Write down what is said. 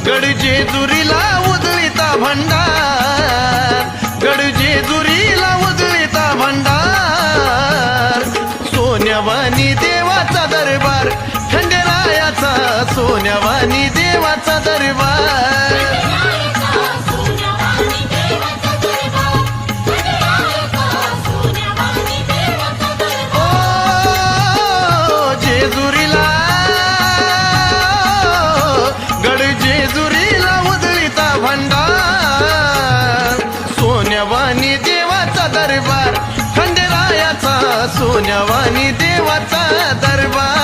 गड जेजुरीला उजळीता भंडार, गड जेजुरीला उजळीता भंडार, सोन्यावानी देवाचा दरबार, खंडेरायाचा सोन्यावानी देवाचा दरबार। ओ जेजुरीला, गड जेजुरीला उजळीता भंडार, सोन्यावानी देवाचा दरबार, खंडेरायाचा सोन्यावानी देवाचा दरबार।